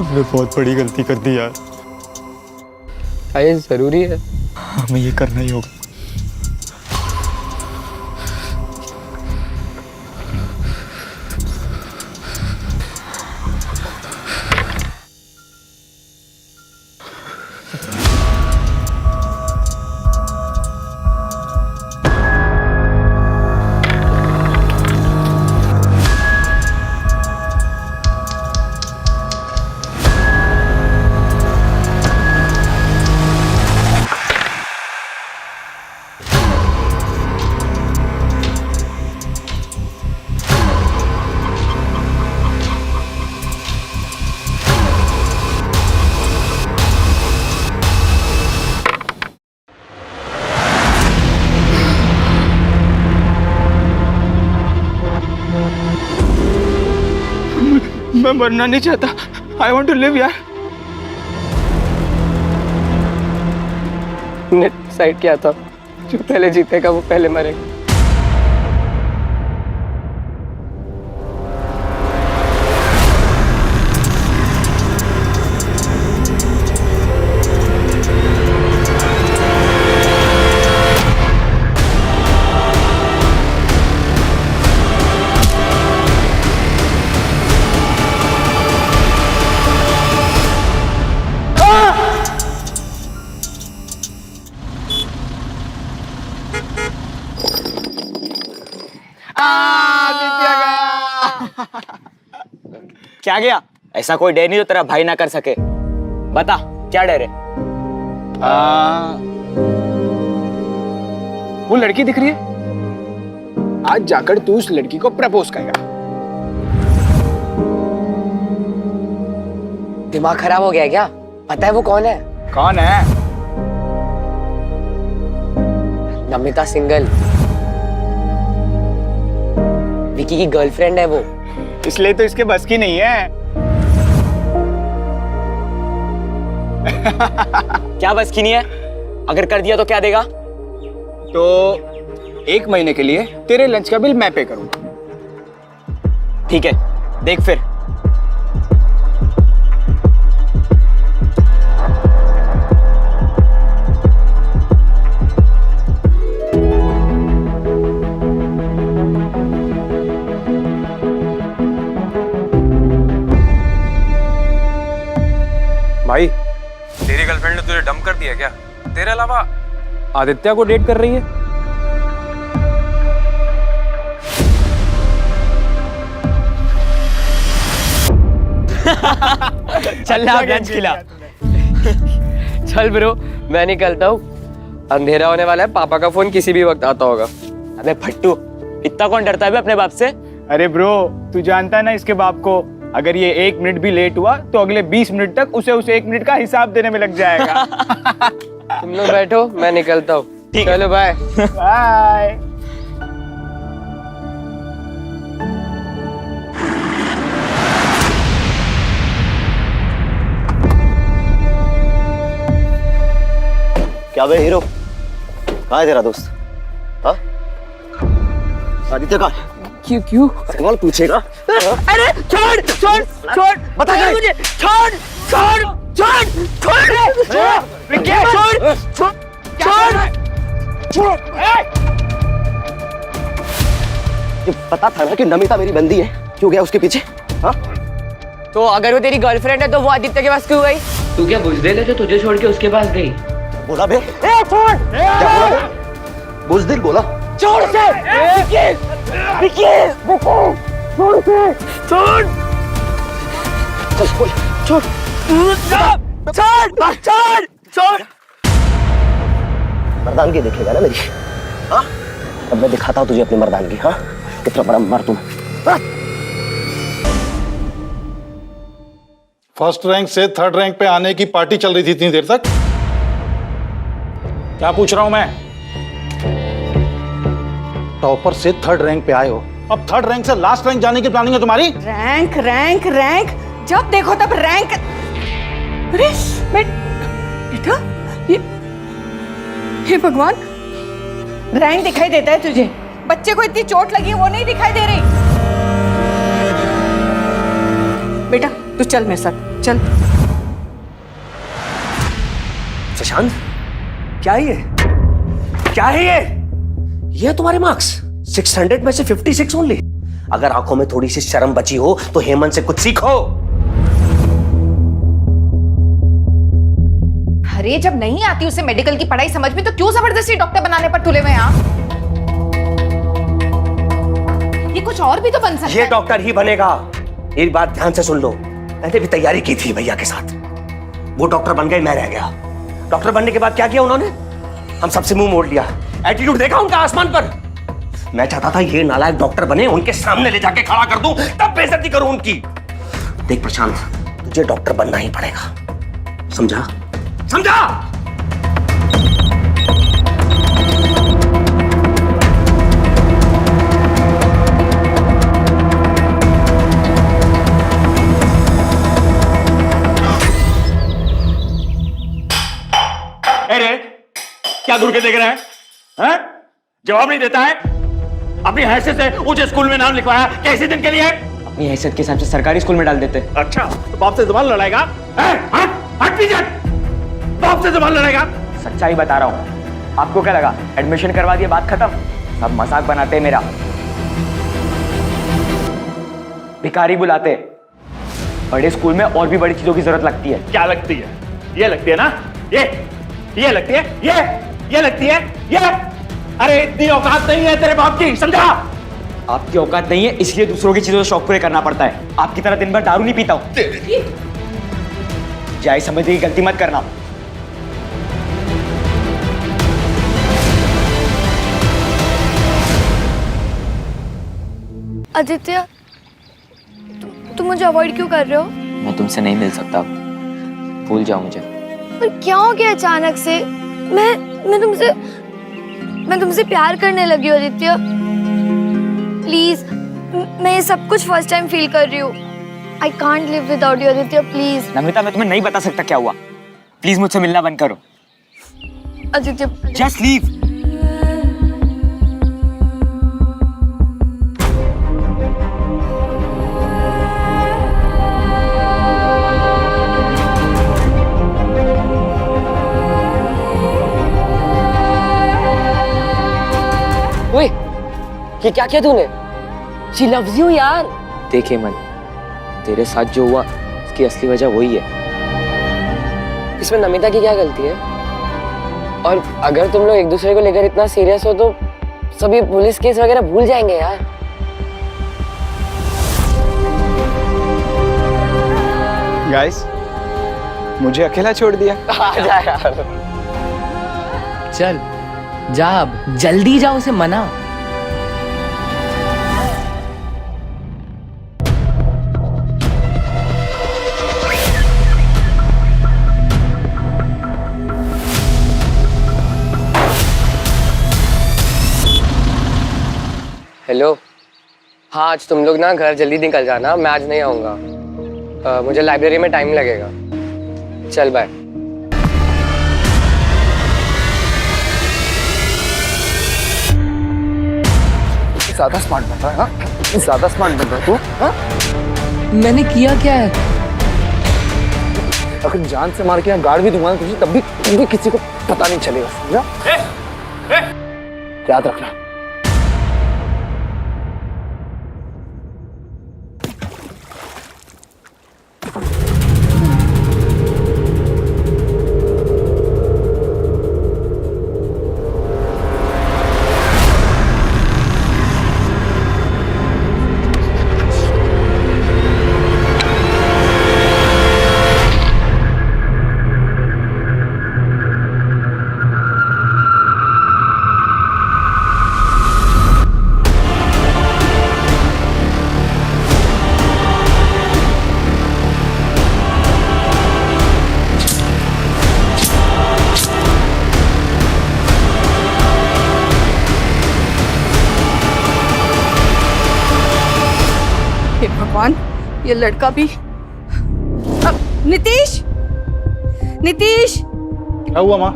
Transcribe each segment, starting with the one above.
हमने बहुत बड़ी गलती कर दी यार। ये जरूरी है, हमें ये करना ही होगा। मैं मरना नहीं चाहता। आई वॉन्ट टू लिव यार। ने डिसाइड किया था जो पहले जीतेगा वो पहले मरेगा। क्या गया? ऐसा कोई डर नहीं जो तेरा भाई ना कर सके। बता क्या डर है? वो लड़की दिख रही है, आज जाकर तू उस लड़की को प्रपोज करेगा। दिमाग खराब हो गया क्या? पता है वो कौन है? कौन है? नमिता सिंगल, विकी की गर्लफ्रेंड है वो। इसलिए तो इसके बस की नहीं है। क्या बस की नहीं है? अगर कर दिया तो क्या देगा? तो 1 महीने के लिए तेरे लंच का बिल मैं पे करूंगा। ठीक है, देख फिर। भाई, तेरी गर्लफ्रेंड ने तुझे डंप कर दिया क्या? तेरे अलावा आदित्य को डेट कर रही है? चल ना लंच खिला। चल ब्रो, मैं निकलता हूँ। अंधेरा होने वाला है, पापा का फोन किसी भी वक्त आता होगा। अबे फट्टू, इतना कौन डरता है बे अपने बाप से? अरे ब्रो, तू जानता है ना इसके बाप को, अगर ये 1 मिनट भी लेट हुआ तो अगले 20 मिनट तक उसे उस 1 मिनट का हिसाब देने में लग जाएगा। तुम लोग बैठो, मैं निकलता हूँ। चलो बाय। बाय। क्या बे हीरो, कहाँ है तेरा दोस्त? हाँ, आदित्य कहाँ? क्यों? सवाल पूछेगा? अरे छोड़ छोड़ छोड़, बता क्या है? मुझे छोड़ छोड़ छोड़ छोड़ छोड़ छोड़ छोड़। ये पता था ना कि नमिता मेरी बंदी है, क्यों गया उसके पीछे? हाँ, तो अगर वो तेरी गर्लफ्रेंड है तो वो आदित्य के पास क्यों गई? तू क्या बुजदिल है जो तुझे छोड़ के उसके पास गई? बोला बे? छोड़। क्या बोला बे? बुज़दिल बोला? छोड़ से छोड़ से छोड़। चल बोल, छोड़ छोड़ छोड़ छोड़। मर्दानगी देखेगा ना मेरी? हाँ, अब मैं दिखाता हूँ तुझे अपनी मर्दानगी। हाँ, कितना बड़ा मर्द हूँ। फर्स्ट रैंक से 3rd रैंक पे आने की पार्टी चल रही थी इतनी देर तक। क्या पूछ रहा हूं मैं? टॉपर से 3rd रैंक पे आए हो, अब 3rd रैंक से लास्ट रैंक जाने की प्लानिंग है तुम्हारी? रैंक रैंक रैंक, जब देखो तब रैंक। अरे बेटा, ये भगवान, रैंक दिखाई देता है तुझे? बच्चे को इतनी चोट लगी है वो नहीं दिखाई दे रही? बेटा तू चल मेरे साथ, चल। शशांक, क्या है ये? क्या है ये? ये है तुम्हारे मार्क्स? 600 में से 56 ओनली। अगर आंखों में थोड़ी सी शर्म बची हो तो हेमंत से कुछ सीखो। अरे जब नहीं आती उसे मेडिकल की पढ़ाई समझ में, तो क्यों जबरदस्ती डॉक्टर बनाने पर तुले हुए हैं आप? ये कुछ और भी तो बन सकता है। ये डॉक्टर ही बनेगा। एक बात ध्यान से सुन लो, मैंने भी तैयारी की थी भैया के साथ। वो डॉक्टर बन गए, मैं रह गया। डॉक्टर बनने के बाद क्या किया उन्होंने? हम सबसे मुंह मोड़ लिया। एटीट्यूड देखा उनका आसमान पर। मैं चाहता था ये नालायक डॉक्टर बने, उनके सामने ले जाके खड़ा कर दूं, तब बेइज्जती करूं उनकी। देख प्रशांत, तुझे डॉक्टर बनना ही पड़ेगा, समझा? समझा? अरे क्या घूर के देख रहा है? हैं? जवाब नहीं देता है। अपनी हैसियत से ऊंचे स्कूल में नाम लिखवाया, कैसे दिन के लिए? अपनी हैसियत के हिसाब से सरकारी स्कूल में डाल देते। अच्छा, तो बाप से जबान लड़ाएगा? हट पीछे, बाप से जबान लड़ाएगा? सच्चाई बता रहा हूँ। आपको क्या लगा एडमिशन करवा दिया बात खत्म? सब मजाक बनाते हैं मेरा, भिखारी बुलाते। बड़े स्कूल में और भी बड़ी चीजों की जरूरत लगती है। क्या लगती है? ये लगती है ना? ये लगती है, ये लगती है, ये। अरे इतनी औकात नहीं है तेरे बाप की, समझा? आपकी औकात नहीं है, इसलिए दूसरों की चीजों से शौक पूरे करना पड़ता है। आपकी तरह दिन भर दारू नहीं पीता हूं। जाए समझने की गलती मत करना। आदित्य, तुम मुझे अवॉइड क्यों कर रहे हो? मैं तुमसे नहीं मिल सकता, भूल जाओ मुझे। पर क्या हो गया अचानक से? मैं तुमसे प्यार करने लगी हूँ आदित्य। प्लीज, मैं ये सब कुछ फर्स्ट टाइम फील कर रही हूँ। I can't live without you Aditya, please. Namita, मैं तुम्हें नहीं बता सकता क्या हुआ। प्लीज मुझसे मिलना बंद करो। Aditya, just leave. ओए, ये क्या किया तूने? She loves you यार। देखिए मन, तेरे साथ जो हुआ इसकी असली वजह वही है। इसमें नमिता की क्या गलती है? और अगर तुम लोग एक दूसरे को लेकर इतना सीरियस हो तो सभी पुलिस केस वगैरह भूल जाएंगे यार। गाइस, मुझे अकेला छोड़ दिया। आ जा यार। चल जा, अब जल्दी जा, उसे मना। हेलो, हाँ आज तुम लोग ना घर जल्दी निकल जाना, मैं आज नहीं आऊँगा। मुझे लाइब्रेरी में टाइम लगेगा। चल बाय। ज्यादा स्मार्ट बन रहा है ना? ज्यादा स्मार्ट बन रहा है तू? हाँ? मैंने किया क्या है? अगर जान से मार के यहाँ गाड़ भी दूंगा तुझे, तब भी किसी को पता नहीं चलेगा, समझा? याद रखना। हे भगवान, ये लड़का भी। नीतीश, नीतीश! क्या हुआ माँ?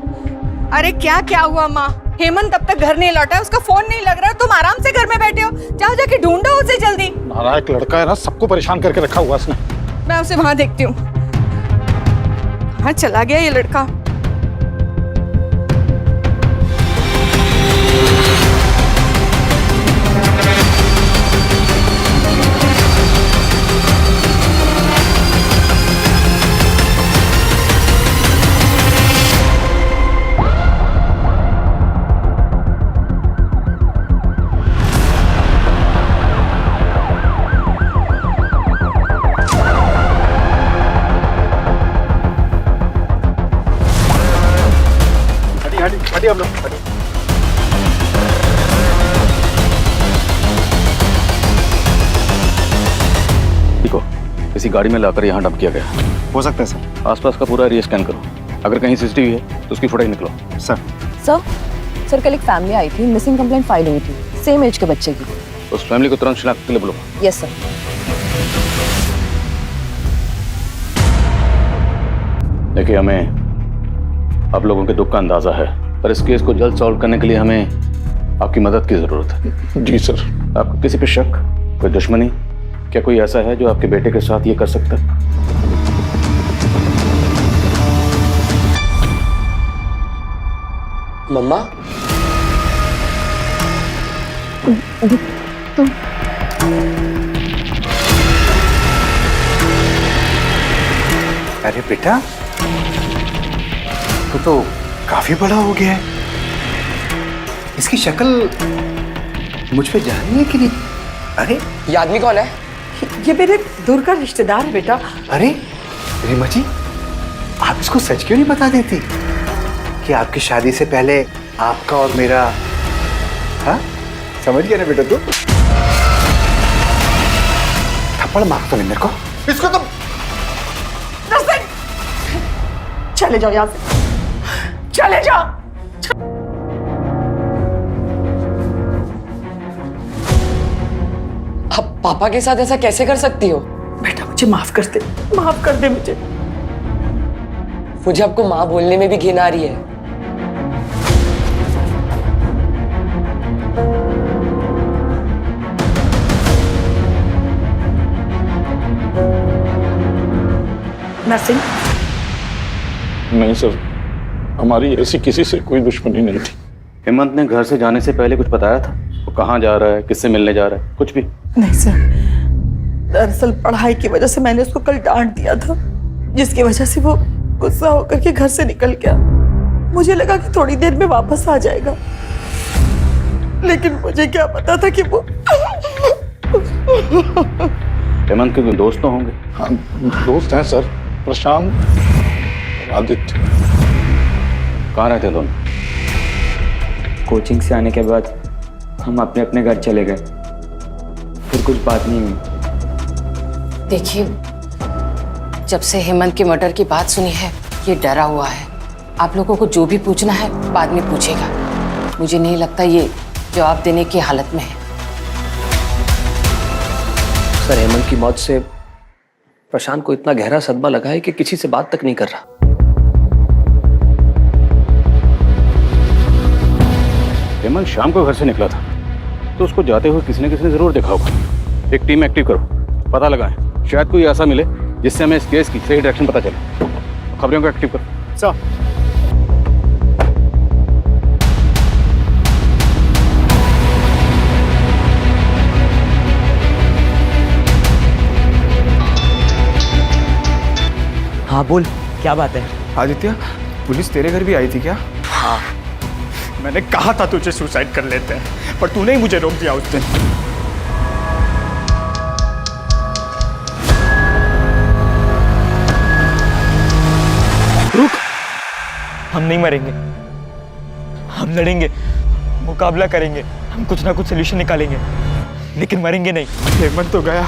अरे क्या हुआ माँ? हेमंत अब तक घर नहीं लौटा, उसका फोन नहीं लग रहा। तुम आराम से घर में बैठे हो, जाओ जाके ढूंढो उसे जल्दी। नालायक लड़का है ना, सबको परेशान करके रखा हुआ उसने। मैं उसे वहां देखती हूँ। कहाँ चला गया ये लड़का? हटिए हम लोग, हटिए। देखो, किसी गाड़ी में लाकर यहाँ डंप किया गया। हो सकता है सर। आसपास का पूरा एरिया स्कैन करो। अगर कहीं सीसीटीवी है तो उसकी फुटेज निकलो। सर। सर कल एक फैमिली आई थी, मिसिंग कंप्लेंट फाइल हुई थी, सेम एज के बच्चे की। उस फैमिली को तुरंत शिनाख्त के लिए बोलो। Yes sir. देखिए, हमें आप लोगों के दुख का अंदाजा है, पर इस केस को जल्द सॉल्व करने के लिए हमें आपकी मदद की जरूरत है। जी सर। आपको किसी पे शक, कोई दुश्मनी, क्या कोई ऐसा है जो आपके बेटे के साथ ये कर सकता है? मम्मा, अरे बेटा, तू तो काफी बड़ा हो गया है। इसकी शक्ल मुझ पे जा रही है कि नहीं? अरे ये आदमी कौन है? ये मेरे दूर का रिश्तेदार है बेटा। अरे रीमा जी, आप इसको सच क्यों नहीं बता देती कि आपकी शादी से पहले आपका और मेरा, हाँ समझ गया ना बेटा तू? थप्पड़ मार तो मेरे को। इसको तो चले जाओ यहाँ से, चले जाओ। आप पापा के साथ ऐसा कैसे कर सकती हो? बेटा मुझे माफ कर दे, माफ कर दे मुझे। मुझे आपको माँ बोलने में भी घिन आ रही है। नरसिंह, नहीं सर, हमारी ऐसी किसी से कोई दुश्मनी नहीं थी। हेमंत ने घर से जाने से पहले कुछ बताया था? वो कहाँ जा रहा है, किससे मिलने जा रहा है, कुछ भी? नहीं सर, दरअसल पढ़ाई की वजह से मैंने उसको कल डांट दिया था, जिसकी वजह से वो गुस्सा होकर के घर से निकल गया। मुझे लगा कि थोड़ी देर में वापस आ जाएगा, लेकिन मुझे क्या पता था कि वो हेमंत के कोई दोस्त तो होंगे? हाँ, दोस्त हैं सर, प्रशांत, आदित्य। कहाँ रहते दोनों? कोचिंग से आने के बाद हम अपने अपने घर चले गए, फिर कुछ बात नहीं हुई। देखिए, जब से हेमंत के मर्डर की बात सुनी है, ये डरा हुआ है। आप लोगों को जो भी पूछना है बाद में पूछेगा। मुझे नहीं लगता ये जवाब देने की हालत में है। सर, हेमंत की मौत से प्रशांत को इतना गहरा सदमा लगा है कि किसी से बात तक नहीं कर रहा। हेमंत शाम को घर से निकला था, तो उसको जाते हुए किसी ने जरूर देखा होगा। एक टीम एक्टिव करो, पता लगाएं, शायद कोई ऐसा मिले जिससे हमें इस केस की सही डायरेक्शन पता चले। खबरों को एक्टिव करो। सर। हाँ बोल, क्या बात है? आदित्य, पुलिस तेरे घर भी आई थी क्या? हाँ, मैंने कहा था तुझे सुसाइड कर लेते हैं, पर तूने ही मुझे रोक दिया उस दिन। रुक, हम नहीं मरेंगे, हम लड़ेंगे, मुकाबला करेंगे, हम कुछ ना कुछ सोल्यूशन निकालेंगे, लेकिन मरेंगे नहीं। हेमंत तो गया,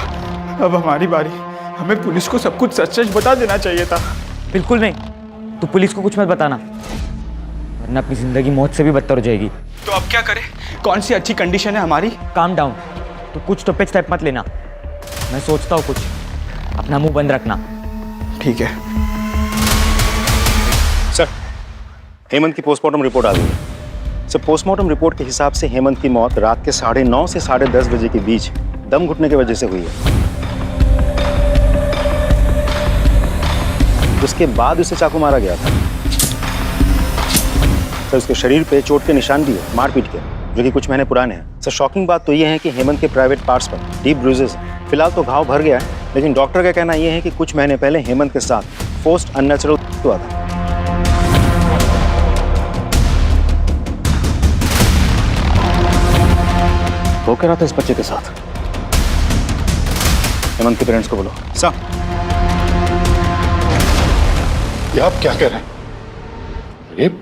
अब हमारी बारी। हमें पुलिस को सब कुछ सच सच बता देना चाहिए था। बिल्कुल नहीं, तू पुलिस को कुछ मत बताना, वरना अपनी जिंदगी मौत से भी बदतर हो जाएगी। तो अब क्या करें? कौन सी अच्छी कंडीशन है हमारी? काम डाउन, तो कुछ तो पे स्टेप मत लेना। मैं सोचता हूँ कुछ, अपना मुंह बंद रखना। ठीक है सर। हेमंत की पोस्टमार्टम रिपोर्ट आ गई है सर। पोस्टमार्टम रिपोर्ट के हिसाब से हेमंत की मौत रात के 9:30 से 10:30 बजे के बीच दम घुटने की वजह से हुई है। उसके बाद उसे चाकू मारा गया था। सर उसके शरीर पे चोट के निशान भी है, मारपीट के, जो कि कुछ महीने पुराने हैं। सर शॉकिंग बात तो ये है कि हेमंत के प्राइवेट पार्ट्स पर डीप ब्रूजेस हैं। फिलहाल तो घाव भर गया है, लेकिन डॉक्टर का कहना यह है कि कुछ महीने पहले हेमंत के साथ फोर्स्ड अननेचुरल हुआ था। वो कह रहा था इस बच्चे के साथ। हेमंत के पेरेंट्स को बोलो। सर ये आप क्या कह रहे हैं? रेप?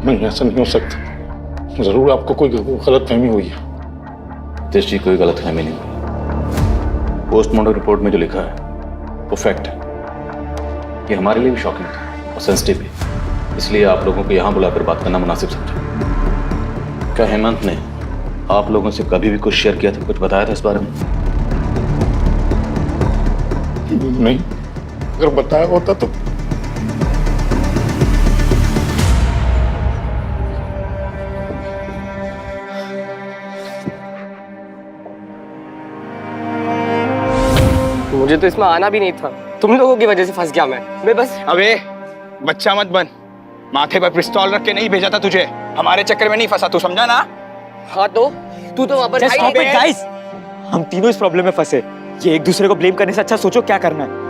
नहीं, ऐसा नहीं हो सकता। जरूर आपको कोई गलतफहमी हुई है। तेज जी, कोई गलतफहमी नहीं हुई। पोस्टमार्टम रिपोर्ट में जो लिखा है वो फैक्ट है। ये हमारे लिए भी शॉकिंग था और सेंसिटिव भी, इसलिए आप लोगों को यहाँ बुलाकर बात करना मुनासिब समझा। क्या हेमंत ने आप लोगों से कभी भी कुछ शेयर किया था, कुछ बताया था इस बारे में? नहीं, अगर बताया होता तो मुझे तो इसमें आना भी नहीं था, तुम लोगों की वजह से फंस गया मैं बस। अबे बच्चा मत बन, माथे पर पिस्तौल रख के नहीं भेजा था तुझे, हमारे चक्कर में नहीं फंसा, तू समझा ना? हाँ तो तू तो वहां पर गाइस, हम तीनों इस प्रॉब्लम में फंसे। ये एक दूसरे को ब्लेम करने से अच्छा सोचो क्या करना है।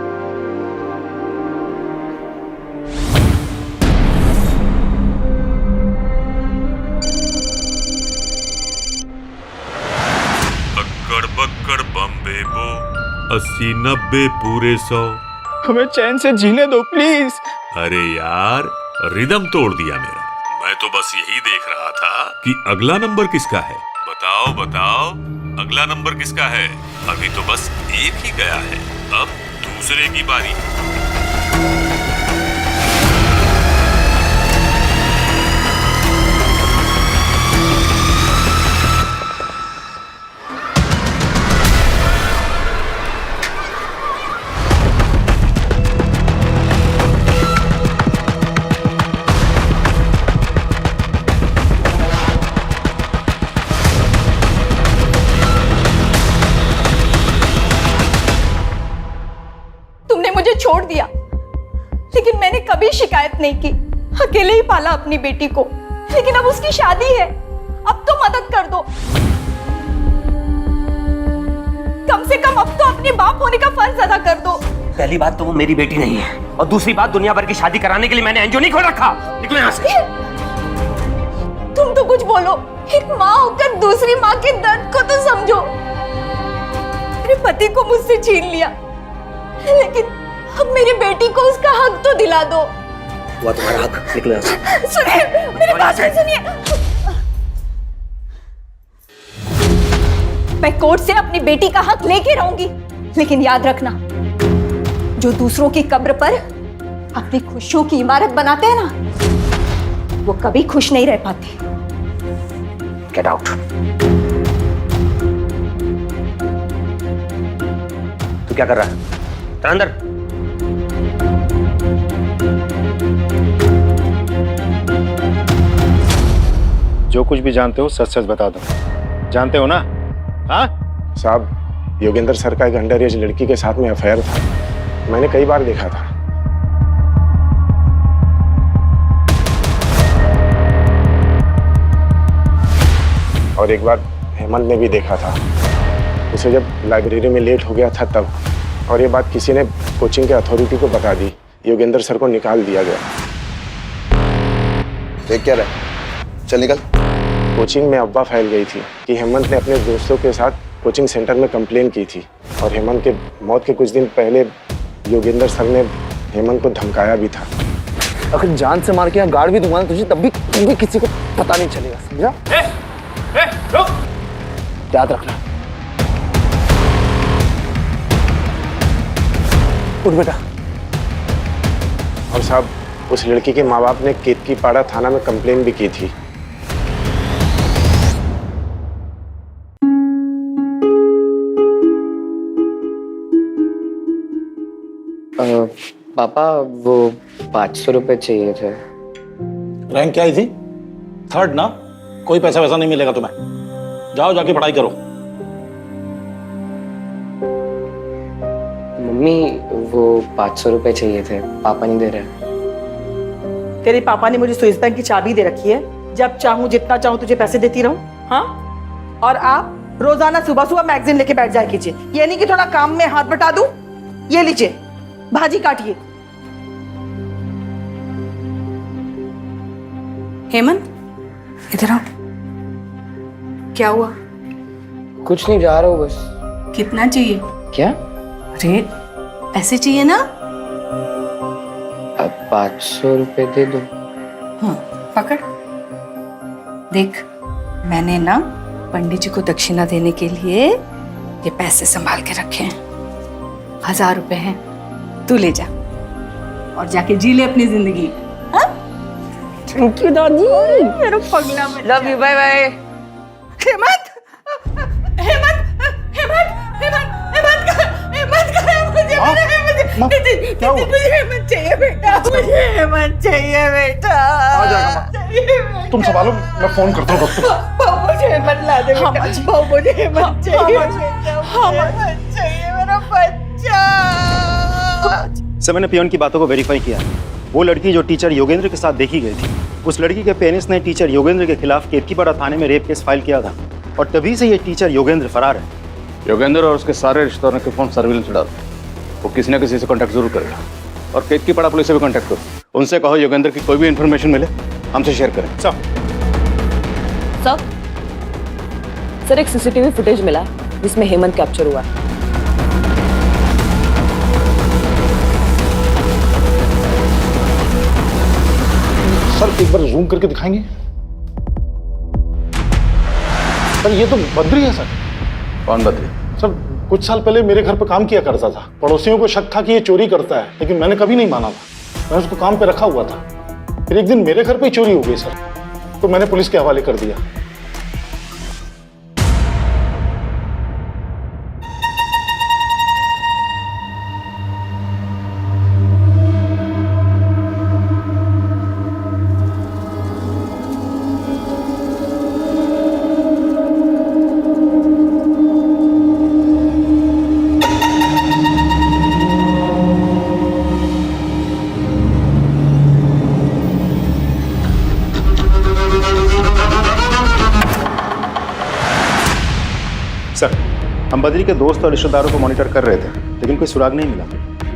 अक्कड़ बक्कड़ बम्बे बो 80-90 पूरे 100। हमें चैन से जीने दो प्लीज। अरे यार, रिदम तोड़ दिया मेरा। मैं तो बस यही देख रहा था कि अगला नंबर किसका है। बताओ बताओ, अगला नंबर किसका है? अभी तो बस एक ही गया है, अब दूसरे की बारी। छोड़ दिया, लेकिन मैंने कभी शिकायत नहीं की। अकेले ही पाला अपनी बेटी को, लेकिन अब उसकी शादी है, अब तो मदद कर दो। कम से कम अब तो अपने बाप होने का फर्ज अदा कर दो। पहली बात तो वो मेरी बेटी नहीं है, और दूसरी बात दुनिया भर की शादी कराने के लिए मैंने एनजीओ नहीं खोल रखा। निकलो यहाँ से। तुम तो कुछ बोलो, एक माँ होकर दूसरी माँ के दर्द को तो समझो। मेरे पति को मुझसे छीन लिया, लेकिन अब मेरी बेटी को उसका हक तो दिला दो। वो तुम्हारा हक, निकलो यहाँ से। सुनिए, मेरी बात सुनिए। मैं कोर्ट से अपनी बेटी का हक लेके रहूंगी, लेकिन याद रखना, जो दूसरों की कब्र पर अपनी खुशियों की इमारत बनाते हैं ना, वो कभी खुश नहीं रह पाते। Get out. तू क्या कर रहा है? चल अंदर। जो कुछ भी जानते हो सच सच बता दो। जानते हो ना? हाँ साहब, योगेंद्र सर का एक अंडर एज लड़की के साथ में अफेयर था, मैंने कई बार देखा था। और एक बार हेमंत ने भी देखा था उसे, जब लाइब्रेरी में लेट हो गया था तब। और ये बात किसी ने कोचिंग के अथॉरिटी को बता दी, योगेंद्र सर को निकाल दिया गया। देख क्या रहा है? चल निकल। कोचिंग में अफवाह फैल गई थी कि हेमंत ने अपने दोस्तों के साथ कोचिंग सेंटर में कंप्लेन की थी, और हेमंत के मौत के कुछ दिन पहले योगेंद्र सर ने हेमंत को धमकाया भी था। अगर जान से मार के यहाँ गाड़ भी दूंगा तुझे, तब भी किसी को पता नहीं चलेगा, समझा? रुक। याद रखना। उठ बेटा। और साहब, उस लड़की के माँ बाप ने केतकीपाड़ा थाना में कंप्लेन भी की थी। पापा, वो 500 रुपए चाहिए थे। रैंक क्या आई थी? 3rd ना? कोई पैसा वैसा नहीं मिलेगा तुम्हें, जाओ जाके पढ़ाई करो। मम्मी, वो 500 रुपए चाहिए थे, पापा नहीं दे रहे। तेरे पापा ने मुझे स्विस बैंक की चाबी दे रखी है, जब चाहूं जितना चाहूं तुझे पैसे देती रहूं। हाँ, और आप रोजाना सुबह सुबह मैगजीन लेके बैठ जाया कीजिए, ये नहीं कि थोड़ा काम में हाथ बटा दूं। ये लीजिए, भाजी काटिए। हेमंत, इधर आओ। क्या हुआ? कुछ नहीं, जा रहा हूँ बस। कितना चाहिए? क्या? अरे पैसे चाहिए ना? अब 500 रुपए दे दो। हाँ, पकड़। देख, मैंने ना पंडित जी को दक्षिणा देने के लिए ये पैसे संभाल के रखे हैं। 1000 रुपए हैं, तू ले जा और जाके जी ले अपनी जिंदगी। हाँ? थैंक यू दादी। मेरा पगला बच्चा। Love you, bye bye. Hemant, Hemant, Hemant, Hemant, Hemant, Hemant, मुझे हेमंत चाहिए बेटा, मुझे हेमंत चाहिए बेटा। आ जाएगा तुम संभालो, मैं फोन करता हूँ डॉक्टर। मुझे हेमंत ला दे बेटा। मुझे हेमंत चाहिए बेटा, हेमंत चाहिए मेरा बच्चा। सर, मैंने पियोन की बातों को वेरीफाई किया। वो लड़की जो टीचर योगेंद्र के साथ देखी गई थी, उस लड़की के पेरेंट्स ने टीचर योगेंद्र के खिलाफ केतकीपाड़ा थाने में रेप केस फाइल किया था और तभी से ये टीचर योगेंद्र फरार है। योगेंद्र और उसके सारे रिश्तेदारों के फोन सर्विलेंस में डाल, वो किसी न किसी से कांटेक्ट जरूर करेगा। और केतकीपाड़ा पुलिस से भी कांटेक्ट करो, उनसे कहो योगेंद्र की कोई भी इन्फॉर्मेशन मिले हमसे शेयर करें। सर, एक सीसीटीवी फुटेज मिला जिसमें हेमंत कैप्चर हुआ। सर एक बार जूम करके दिखाएंगे? सर ये तो बद्री है सर। कौन बद्री? सर कुछ साल पहले मेरे घर पे काम किया करता था। पड़ोसियों को शक था कि ये चोरी करता है, लेकिन मैंने कभी नहीं माना था। मैं उसको काम पे रखा हुआ था। फिर एक दिन मेरे घर पे ही चोरी हो गई सर, तो मैंने पुलिस के हवाले कर दिया। सर, हम बद्री के दोस्त और रिश्तेदारों को मॉनिटर कर रहे थे, लेकिन कोई सुराग नहीं मिला।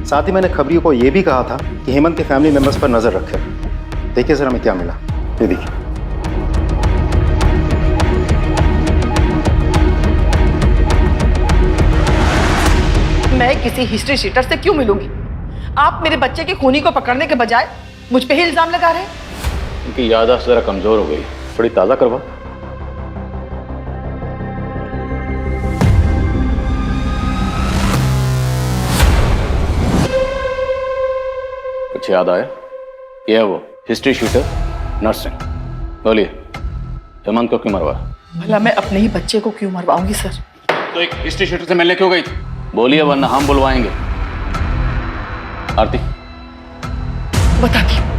साथ ही मैंने खबरियों को यह भी कहा था कि हेमंत के फैमिली मेंबर्स पर नजर रखे। देखिए सर, हमें क्या मिला, ये देखिए। मैं किसी हिस्ट्री शीटर से क्यों मिलूंगी? आप मेरे बच्चे के खूनी को पकड़ने के बजाय मुझ पे ही इल्जाम लगा रहे हैं। उनकी याददाश्त जरा कमजोर हो गई, थोड़ी ताज़ा करवा। कुछ याद आया? ये है वो हिस्ट्री शीटर नर्सिंग। बोलिए, हेमंत को क्यों मरवा? भला मैं अपने ही बच्चे को क्यों मरवाऊंगी सर? तो एक हिस्ट्री शीटर से मिलने क्यों गई थी? बोलिए, वरना हम बुलवाएंगे। आरती, बताती हूँ।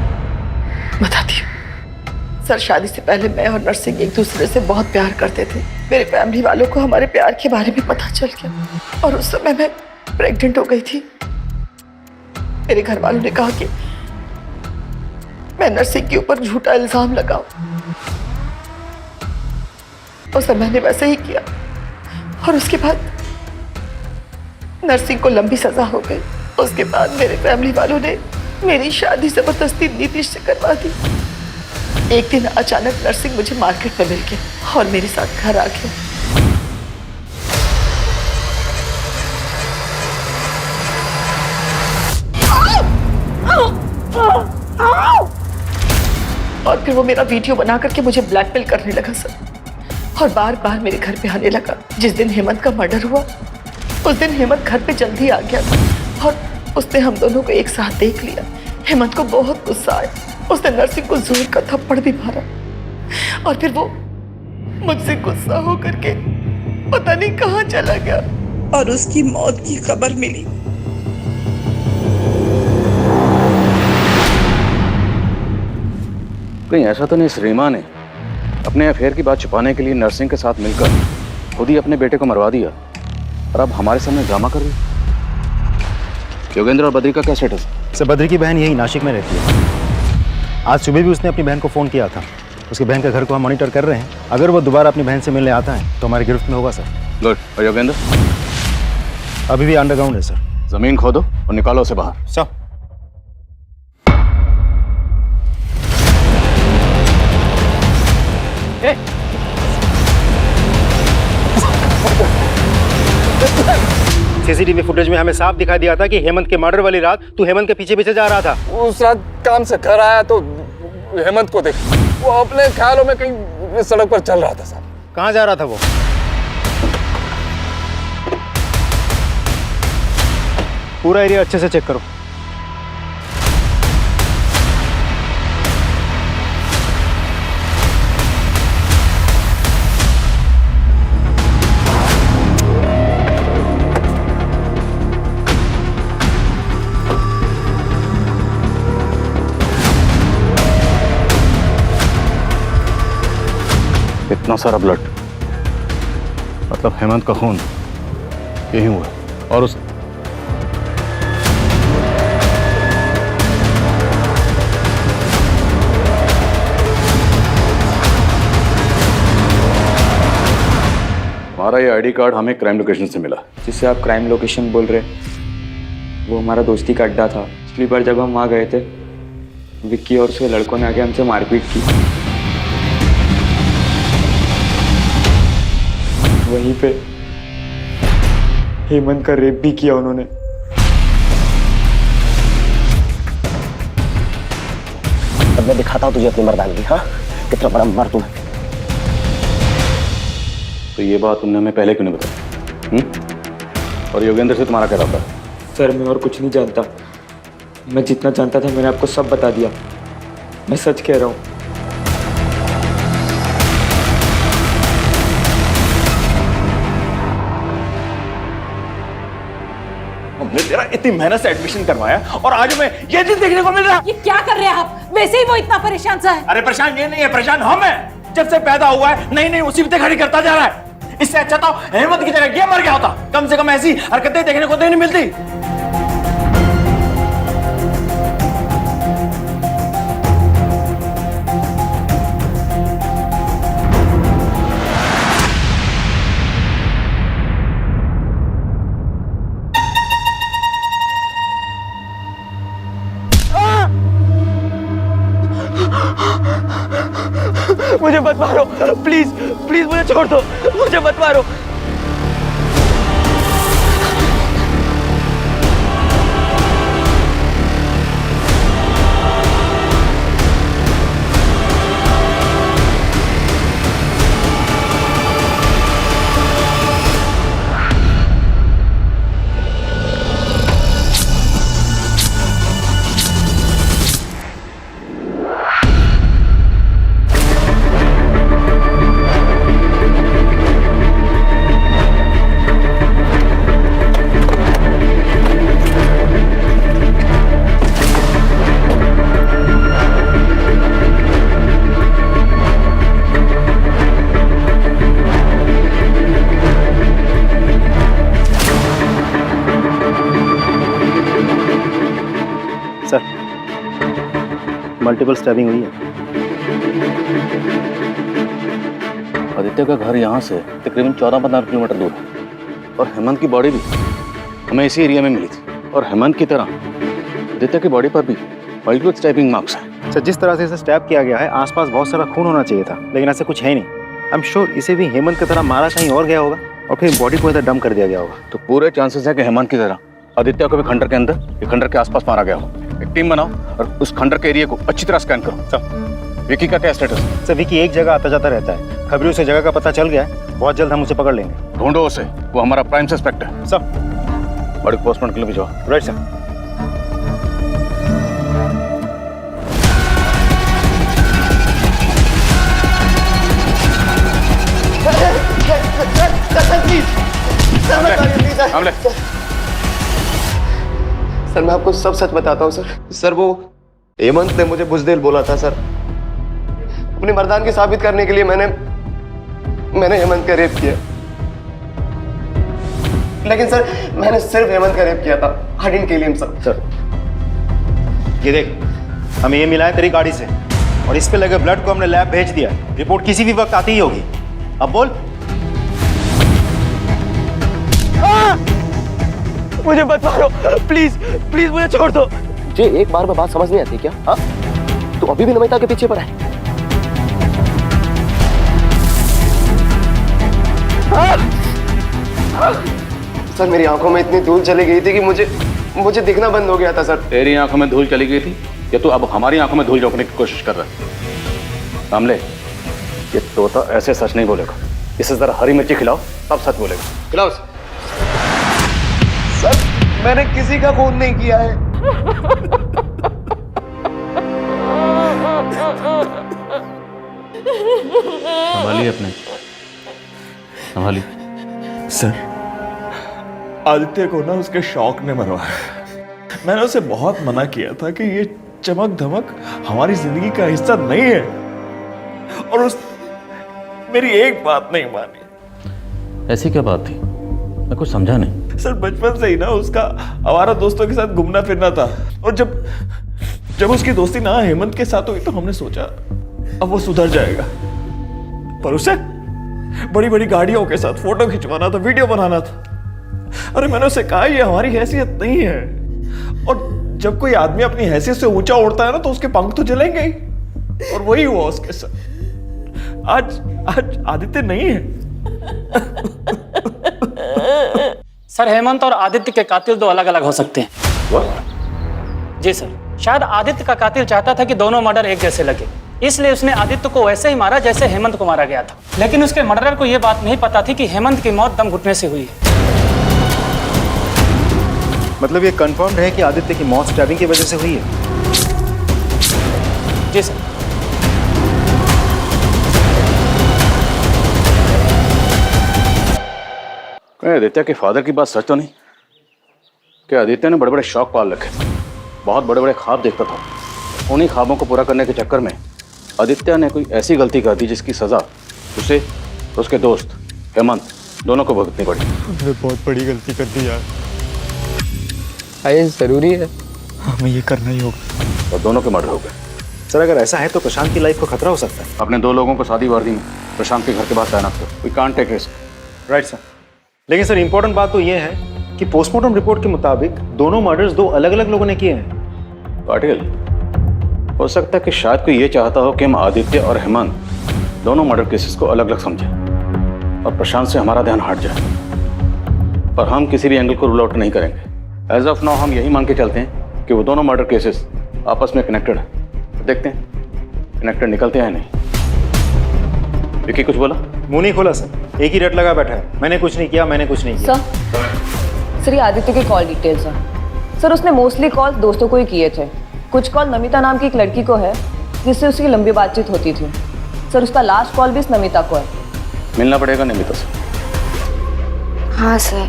सर, शादी से पहले मैं और नरसिंह एक दूसरे से बहुत प्यार करते थे। मेरे फैमिली वालों को हमारे प्यार के बारे में पता चल गया और उस समय मैं प्रेग्नेंट हो गई थी। मेरे घर वालों ने कहा कि मैं नरसिंह के ऊपर झूठा इल्जाम लगाऊं। उस समय मैंने वैसे ही किया और उसके बाद नरसिंह को लंबी सजा हो गई। उसके बाद मेरे फैमिली वालों ने मेरी शादी जबरदस्ती नीतीश से करवा दी। एक दिन अचानक नरसिंह मुझे मार्केट में मिल गया और मेरे साथ घर आ गया। और फिर वो मेरा वीडियो बना करके मुझे ब्लैकमेल करने लगा सर, और बार बार मेरे घर पे आने लगा। जिस दिन हेमंत का मर्डर हुआ उस दिन हेमंत घर पे जल्दी आ गया था और उसने हम दोनों को एक साथ देख लिया। हेमंत को बहुत गुस्सा आया, उसने नरसिंह को जोर का थप्पड़ भी मारा और फिर वो मुझसे गुस्सा होकर के पता नहीं कहाँ चला गया और उसकी मौत की खबर मिली। कहीं ऐसा तो नहीं श्रीमा ने अपने अफेयर की बात छुपाने के लिए नरसिंह के साथ मिलकर खुद ही अपने बेटे को मरवा दिया और अब हमारे सामने ड्रामा कर रही? योगेंद्र और बद्री का क्या स्टेटस? सर बद्री की बहन यही नासिक में रहती है। आज सुबह भी उसने अपनी बहन को फ़ोन किया था। उसकी बहन के घर को हम मॉनिटर कर रहे हैं। अगर वो दोबारा अपनी बहन से मिलने आता है तो हमारी गिरफ्त में होगा सर। गुड। और योगेंद्र? अभी भी अंडरग्राउंड है सर। जमीन खोदो और निकालो उसे बाहर। सर। सीसीटीवी फुटेज में हमें साफ दिखाई दिया था कि हेमंत के मर्डर वाली रात तू हेमंत के पीछे पीछे जा रहा था। उस रात काम से घर आया तो हेमंत को देख, वो अपने ख्यालों में कहीं सड़क पर चल रहा था साहब। कहाँ जा रहा था वो? पूरा एरिया अच्छे से चेक करो। इतना सारा ब्लड, मतलब हेमंत का खून यही हुआ। और उस हमारा ये आईडी कार्ड हमें क्राइम लोकेशन से मिला। जिससे आप क्राइम लोकेशन बोल रहे, वो हमारा दोस्ती का अड्डा था। पिछली बार जब हम वहाँ गए थे, विक्की और उसके लड़कों ने आके हमसे मारपीट की। वहीं पे हेमंत का रेप भी किया उन्होंने। अब मैं दिखाता हूँ तुझे अपनी मर्दानगी। हाँ, कितना बड़ा मर्द है। तो ये बात तुमने हमें पहले क्यों नहीं बताई? और योगेंद्र से तुम्हारा क्या रहा? सर मैं और कुछ नहीं जानता। मैं जितना जानता था मैंने आपको सब बता दिया। मैं सच कह रहा हूँ। हमने तेरा इतनी मेहनत से एडमिशन करवाया और आज हमें ये चीज देखने को मिल रहा है। ये क्या कर रहे हैं आप? वैसे ही वो इतना परेशान सा है। अरे परेशान ये नहीं है, परेशान हम हैं। जब से पैदा हुआ है नई नई मुसीबतें खड़ी करता जा रहा है। इससे अच्छा तो हेमंत की जगह ये मर गया होता। कम से कम ऐसी हरकतें देखने को तो नहीं मिलती। मुझे मत मारो, प्लीज प्लीज मुझे छोड़ दो, मुझे मत मारो। मल्टीपल स्टैबिंग हुई है। आदित्य का घर यहाँ से तकरीबन 14-15 किलोमीटर दूर है और हेमंत की बॉडी भी हमें इसी एरिया में मिली थी। और हेमंत की तरह आदित्य की बॉडी पर भी मल्टीपल स्टैबिंग मार्क्स हैं। सर जिस तरह से इसे स्टैब किया गया है आसपास बहुत सारा खून होना चाहिए था, लेकिन ऐसा कुछ है नहीं। आई एम श्योर इसे भी हेमंत की तरह मारा कहीं और गया होगा और फिर बॉडी को इधर डंप कर दिया गया होगा। तो पूरे चांसेस है कि हेमंत की तरह आदित्य को भी खंडर के अंदर या खंडर के आसपास मारा गया हो। एक टीम बनाओ और उस खंडर के एरिया को अच्छी तरह स्कैन करो। सर विकी का क्या स्टेटस है? सर विकी एक जगह आता जाता रहता है। खबरों से जगह का पता चल गया है, बहुत जल्द हम उसे पकड़ लेंगे। ढूंढो उसे, वो हमारा प्राइम सस्पेक्ट है। सर बॉडी पोस्टमार्टम के लिए भिजवाओ। Right sir. सर मैं आपको सब सच बताता हूँ सर। सर वो हेमंत ने मुझे बुज़दिल बोला था सर। अपनी मर्दानगी साबित करने के लिए मैंने हेमंत का रेप किया। लेकिन सर मैंने सिर्फ हेमंत का रेप किया था। I didn't kill him sir. ये देख, हमें ये मिला है तेरी गाड़ी से और इस पे लगे ब्लड को हमने लैब भेज दिया। रिपोर्ट किसी भी वक्त आती ही होगी। अब बोल। मुझे मत मारो, प्लीज प्लीज मुझे छोड़ दो। तुझे एक बार में बात समझ नहीं आती क्या? हाँ, तू अभी भी नमिता के पीछे पड़ा है। सर मेरी आंखों में इतनी धूल चली गई थी कि मुझे दिखना बंद हो गया था सर। तेरी आंखों में धूल चली गई थी या तू अब हमारी आंखों में धूल झोंकने की कोशिश कर रहा है? सामले, ये तोता ऐसे सच नहीं बोलेगा। इसे जरा हरी मिर्ची खिलाओ तब सच बोलेगा। खिलाओ इसे। सर मैंने किसी का खून नहीं किया है। संभालिए अपने, संभालिए। सर आदित्य को ना उसके शौक ने मरवाया। मैंने उसे बहुत मना किया था कि ये चमक धमक हमारी जिंदगी का हिस्सा नहीं है, और उस मेरी एक बात नहीं मानी। ऐसी क्या बात थी? मैं कुछ समझा नहीं। सर बचपन से ही ना उसका आवारा दोस्तों के साथ घूमना फिरना था, और जब उसकी दोस्ती ना हेमंत के साथ हुई तो हमने सोचा अब वो सुधर जाएगा, पर उसे बड़ी बड़ी गाड़ियों के साथ फोटो खिंचवाना था, वीडियो बनाना था। अरे मैंने उसे कहा ये हमारी हैसियत नहीं है, और जब कोई आदमी अपनी हैसियत से ऊंचा उड़ता है ना तो उसके पंख तो जलेंगे ही, और वही हुआ उसके साथ। आज आदित्य नहीं है। सर हेमंत और आदित्य के कातिल दो अलग अलग हो सकते हैं। जी सर, शायद आदित्य का कातिल चाहता था कि दोनों मर्डर एक जैसे लगे, इसलिए उसने आदित्य को वैसे ही मारा जैसे हेमंत को मारा गया था। लेकिन उसके मर्डरर को यह बात नहीं पता थी कि हेमंत की मौत दम घुटने से हुई है। मतलब ये कंफर्म्ड है कि आदित्य की मौत स्टैबिंग की वजह से हुई है? जी सर। आदित्य के फादर की बात सच तो नहीं? क्या आदित्य ने बड़े बड़े शौक पाल रखे, बहुत बड़े बड़े ख्वाब देखता था। उन्हीं ख्वाबों को पूरा करने के चक्कर में आदित्य ने कोई ऐसी गलती कर दी जिसकी सजा उसे और उसके दोस्त हेमंत दोनों को भुगतनी पड़ी। हमने बहुत बड़ी गलती कर दी यार। ये जरूरी है, हमें ये करना ही होगा। और दोनों के मर्डर हो गए। सर अगर ऐसा है तो प्रशांत की लाइफ को खतरा हो सकता है। अपने दो लोगों को शादी वर्दी में प्रशांत के घर के बाहर तैनात करो। We can't take risk. Right sir. लेकिन सर इंपॉर्टेंट बात तो ये है कि पोस्टमार्टम रिपोर्ट के मुताबिक दोनों मर्डर्स दो अलग अलग लोगों ने किए हैं। पाटिल, हो सकता है कि शायद कोई ये चाहता हो कि हम आदित्य और हेमंत दोनों मर्डर केसेस को अलग अलग समझें और प्रशांत से हमारा ध्यान हट जाए, पर हम किसी भी एंगल को रूल आउट नहीं करेंगे। एज ऑफ नाउ हम यही मान के चलते हैं कि वो दोनों मर्डर केसेस आपस में कनेक्टेड हैं। देखते हैं कनेक्टेड निकलते हैं नहीं। विकी कुछ बोला? मुंह नहीं खोला सर, एक ही रट लगा बैठा है। मैंने कुछ नहीं किया, मैंने कुछ नहीं किया। सर ये आदित्य की कॉल डिटेल्स हैं। सर उसने मोस्टली कॉल दोस्तों को ही किए थे। कुछ कॉल नमिता नाम की एक लड़की को है जिससे उसकी लंबी बातचीत होती थी। सर उसका लास्ट कॉल भी इस नमिता को है। मिलना पड़ेगा नमिता से। हाँ सर,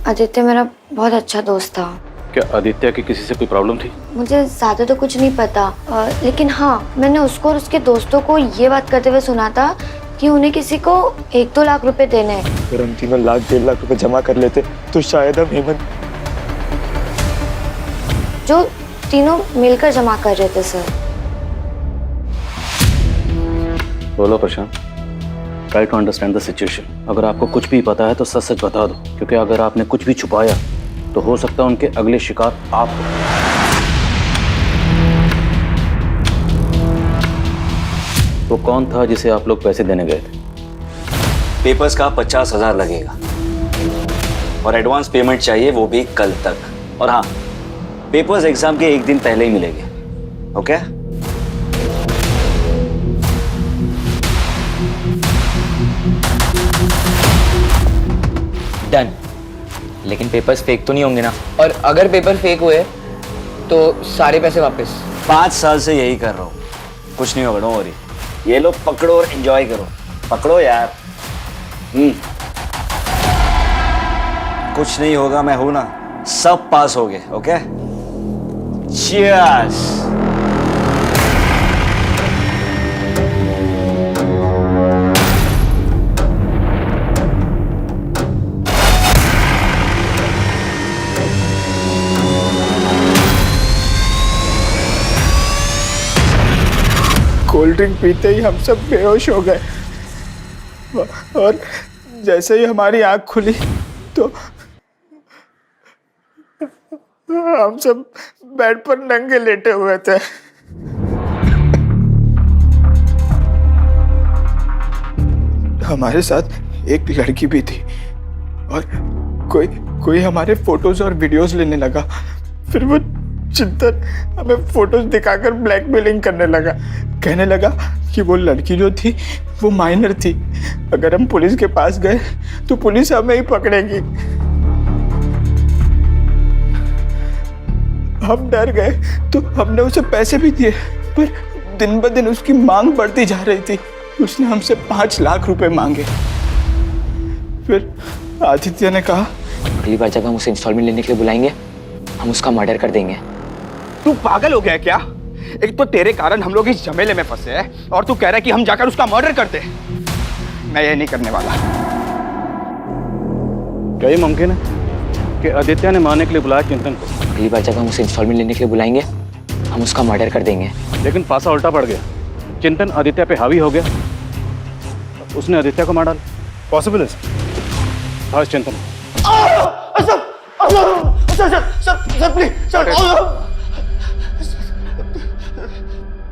आदित्य मेरा बहुत अच्छा दोस्त था। क्या आदित्य की किसी से कोई प्रॉब्लम थी? मुझे ज़्यादा तो कुछ नहीं पता, लेकिन हाँ मैंने उसको और उसके दोस्तों को ये बात करते हुए सुना था कि उन्हें किसी को 1-2 लाख रुपए देने हैं। अगर हम तीनों 1.5 लाख रुपए जमा कर लेते तो शायद हम हेमंत। जो तीनों मिलकर जमा कर रहे थे सर। बोलो Prashant, try to understand the situation. अगर आपको कुछ भी पता है तो सच सच बता दो, क्योंकि अगर आपने कुछ भी छुपाया तो हो सकता है उनके अगले शिकार आप हो। वो कौन था जिसे आप लोग पैसे देने गए थे? पेपर्स का 50,000 लगेगा और एडवांस पेमेंट चाहिए, वो भी कल तक। और हाँ, पेपर्स एग्जाम के 1 दिन पहले ही मिलेंगे। ओके? डन। लेकिन पेपर्स फेक तो नहीं होंगे ना? और अगर पेपर फेक हुए तो सारे पैसे वापस? 5 साल से यही कर रहा हूँ, कुछ नहीं होगा। Don't worry. ये लो पकड़ो और एंजॉय करो। पकड़ो यार। कुछ नहीं होगा, मैं हूं ना। सब पास हो गए। ओके? चीयर्स। कोल्ड ड्रिंक पीते ही हम सब बेहोश हो गए और जैसे ही हमारी आंख खुली तो हम सब बेड पर नंगे लेटे हुए थे। हमारे साथ एक लड़की भी थी और कोई हमारे फोटोज और वीडियोस लेने लगा। फिर वो चिंतन हमें फोटोज दिखाकर ब्लैकमेलिंग करने लगा। कहने लगा कि वो लड़की जो थी वो माइनर थी, अगर हम पुलिस के पास गए तो पुलिस हमें ही पकड़ेगी। हम डर गए तो हमने उसे पैसे भी दिए, पर दिन ब दिन उसकी मांग बढ़ती जा रही थी। उसने हमसे 5 लाख रुपए मांगे। फिर आदित्य ने कहा, अगली बार जब हम उसे इंस्टॉलमेंट लेने के लिए बुलाएंगे हम उसका मर्डर कर देंगे। तू पागल हो गया है क्या? एक तो तेरे कारण हम लोग इस झमेले में फंसे हैं और तू कह रहा है कि हम जाकर उसका मर्डर करते हैं। मैं ये नहीं करने वाला। क्या ये मुमकिन है कि आदित्य ने मारने के लिए बुलाया चिंतन को? अगली बार जब हम उसे इंस्टॉलमेंट लेने के लिए बुलाएंगे हम उसका मर्डर कर देंगे। लेकिन पासा उल्टा पड़ गया। चिंतन आदित्य पे हावी हो गया, उसने आदित्य को मार डाला। पॉसिबल है हाँ चिंतन। Sir please sir.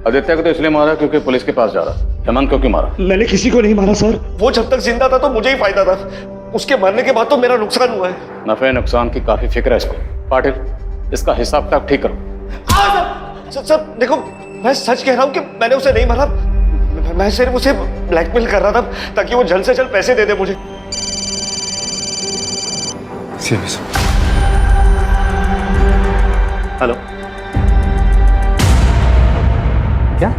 आदित्य को तो इसलिए मारा क्योंकि पुलिस के पास जा रहा। हेमंत को क्यों मारा? मैंने किसी को नहीं मारा सर। वो जब तक जिंदा था तो मुझे ही फायदा था, उसके मरने के बाद तो मेरा नुकसान हुआ है। नफे नुकसान की काफी फिक्र है इसको। पाटिल इसका हिसाब किताब ठीक करो। सर देखो, मैं सच कह रहा हूँ कि मैंने उसे नहीं मारा। मैं सिर्फ उसे ब्लैकमेल कर रहा था ताकि वो जल्द से जल्द पैसे दे दे मुझे। हेलो, क्या?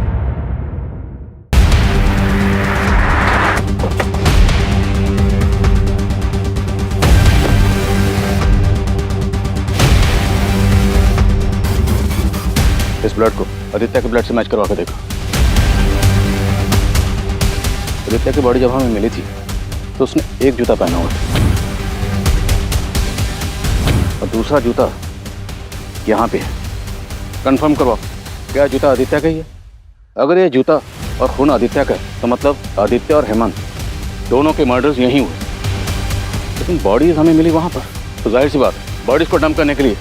इस ब्लड को आदित्य के ब्लड से मैच करवा के देखो। आदित्य की बॉडी जब हमें मिली थी तो उसने एक जूता पहना हुआ था और दूसरा जूता यहाँ पे है। कंफर्म करवाओ, क्या जूता आदित्य का ही है? अगर ये जूता और खून आदित्य का है तो मतलब आदित्य और हेमंत दोनों के मर्डर्स यहीं हुए। लेकिन बॉडीज हमें मिली वहाँ पर, तो जाहिर सी बात है बॉडीज को डंप करने के लिए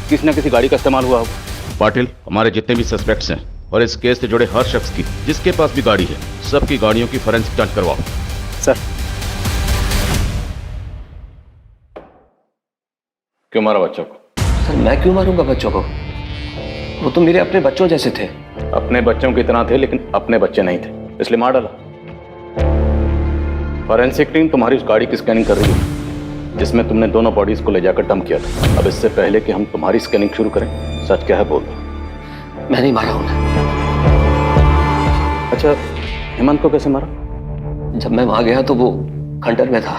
किसी न किसी गाड़ी का इस्तेमाल हुआ होगा। पाटिल, हमारे जितने भी सस्पेक्ट्स हैं और इस केस से जुड़े हर शख्स की जिसके पास भी गाड़ी है, सबकी गाड़ियों की फोरेंसिक जांच करवाओ। सर। क्यों मारा बच्चों को? सर मैं क्यों मारूंगा बच्चों को? वो तो मेरे अपने बच्चों जैसे थे। अपने बच्चों की तरह थे लेकिन अपने बच्चे नहीं थे, इसलिए मार डाला। फॉरेंसिक टीम तुम्हारी उस गाड़ी की स्कैनिंग कर रही है जिसमें तुमने दोनों बॉडीज को ले जाकर डंप किया था। अब इससे पहले कि हम तुम्हारी स्कैनिंग शुरू करें, सच क्या है बोल दो। मैं नहीं मारा उन्हें। अच्छा, हेमंत को कैसे मारा? जब मैं वहां गया तो वो खंडर में था।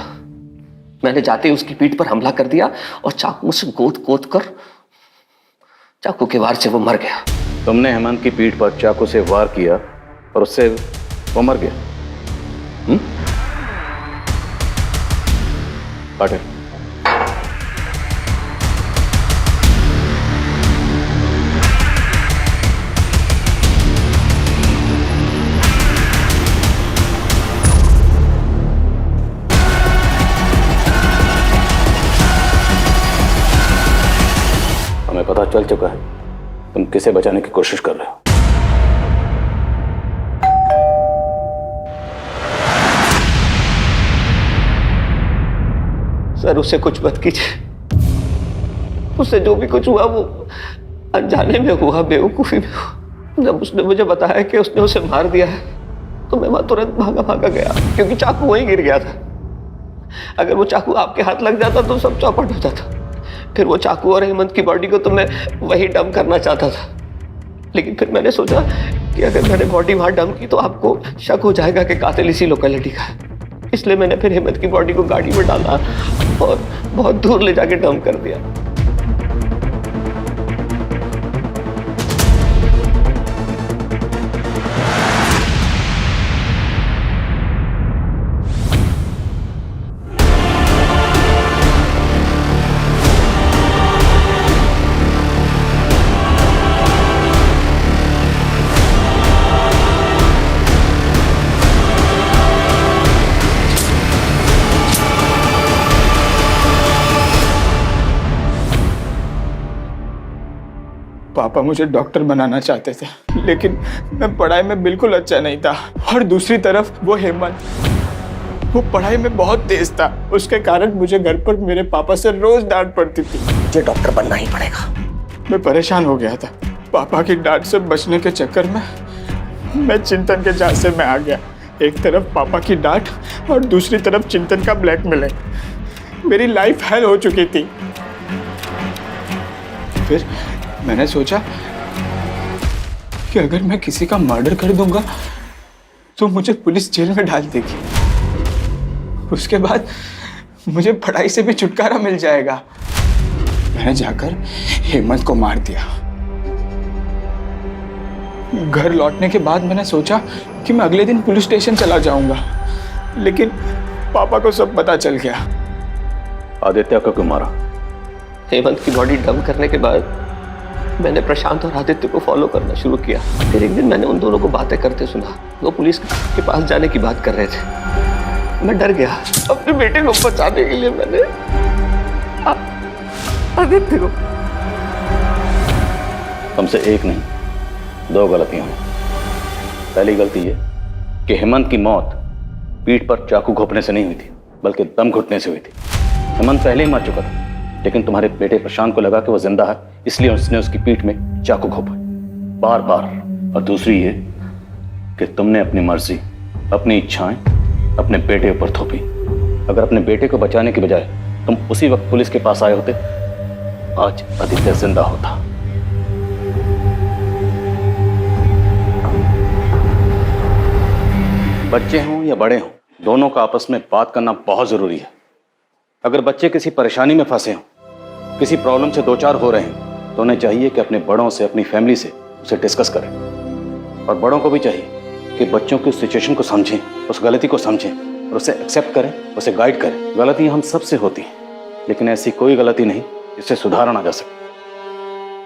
मैंने जाते ही उसकी पीठ पर हमला कर दिया और चाकू से गोद कर चाकू के वार से वो मर गया। तुमने हेमंत की पीठ पर चाकू से वार किया और उससे वो मर गया? पाटिल, हमें पता चल चुका है तुम किसे बचाने की कोशिश कर रहे हो। सर उससे कुछ मत कीजिए। उससे जो भी कुछ हुआ वो अनजाने में हुआ, बेवकूफी में हुआ। जब उसने मुझे बताया कि उसने उसे मार दिया है तो मैं वहां तुरंत भागा गया क्योंकि चाकू वहीं गिर गया था। अगर वो चाकू आपके हाथ लग जाता तो सब चौपट हो जाता। फिर वो चाकू और हेमंत की बॉडी को तो मैं वहीं डंप करना चाहता था, लेकिन फिर मैंने सोचा कि अगर मैंने बॉडी वहां डंप की तो आपको शक हो जाएगा कि कातिल इसी लोकेलिटी का है। इसलिए मैंने फिर हेमंत की बॉडी को गाड़ी में डाला और बहुत दूर ले जाके डंप कर दिया। पापा मुझे डॉक्टर बनाना चाहते थे, लेकिन मैं पढ़ाई में बिल्कुल अच्छा नहीं था। और दूसरी तरफ वो हेमंत, वो पढ़ाई में बहुत तेज था। उसके कारण मुझे घर पर मेरे पापा से रोज डांट पड़ती थी। मुझे डॉक्टर बनना ही पड़ेगा। मैं परेशान हो गया था। पापा की डांट से बचने के चक्कर में मैं चिंतन के झांसे में आ गया। एक तरफ पापा की डांट और दूसरी तरफ चिंतन का ब्लैकमेलिंग। मेरी लाइफ हेल हो चुकी थी। फिर मैंने सोचा कि अगर मैं किसी का मर्डर कर दूंगा तो मुझे पुलिस जेल में डाल देगी। उसके बाद मुझे पढ़ाई से भी छुटकारा मिल जाएगा। मैंने जाकर हेमंत को मार दिया। घर लौटने के बाद मैंने सोचा कि मैं अगले दिन पुलिस स्टेशन चला जाऊंगा, लेकिन पापा को सब पता चल गया। आदित्य को क्यों मारा? हेमंत की बॉडी डंप करने के बाद मैंने प्रशांत और आदित्य को फॉलो करना शुरू किया। फिर एक दिन मैंने उन दोनों को बातें करते सुना। वो पुलिस के पास जाने की बात कर रहे थे। मैं डर गया। अपने बेटे को बचाने के लिए मैंने आदित्य को। तुमसे एक नहीं, 2 गलतियां हुई। पहली गलती ये कि हेमंत की मौत पीठ पर चाकू घोंपने से नहीं हुई थी, बल्कि दम घुटने से हुई थी। हेमंत पहले ही मर चुका था, लेकिन तुम्हारे बेटे प्रशांत को लगा कि वो जिंदा है, इसलिए उसने उसकी पीठ में चाकू घोंपा बार बार। और दूसरी ये कि तुमने अपनी मर्जी, अपनी इच्छाएं अपने बेटे ऊपर थोपी। अगर अपने बेटे को बचाने की बजाय तुम उसी वक्त पुलिस के पास आए होते, आज आदित्य जिंदा होता। बच्चे हों या बड़े हों, दोनों का आपस में बात करना बहुत जरूरी है। अगर बच्चे किसी परेशानी में फंसे हों, किसी प्रॉब्लम से 2-4 हो रहे हैं, तो उन्हें चाहिए कि अपने बड़ों से, अपनी फैमिली से उसे डिस्कस करें। और बड़ों को भी चाहिए कि बच्चों की सिचुएशन को समझें, उस गलती को समझें और उसे एक्सेप्ट करें, उसे गाइड करें। गलतियां हम सबसे होती हैं, लेकिन ऐसी कोई गलती नहीं जिससे सुधारा ना जा सके।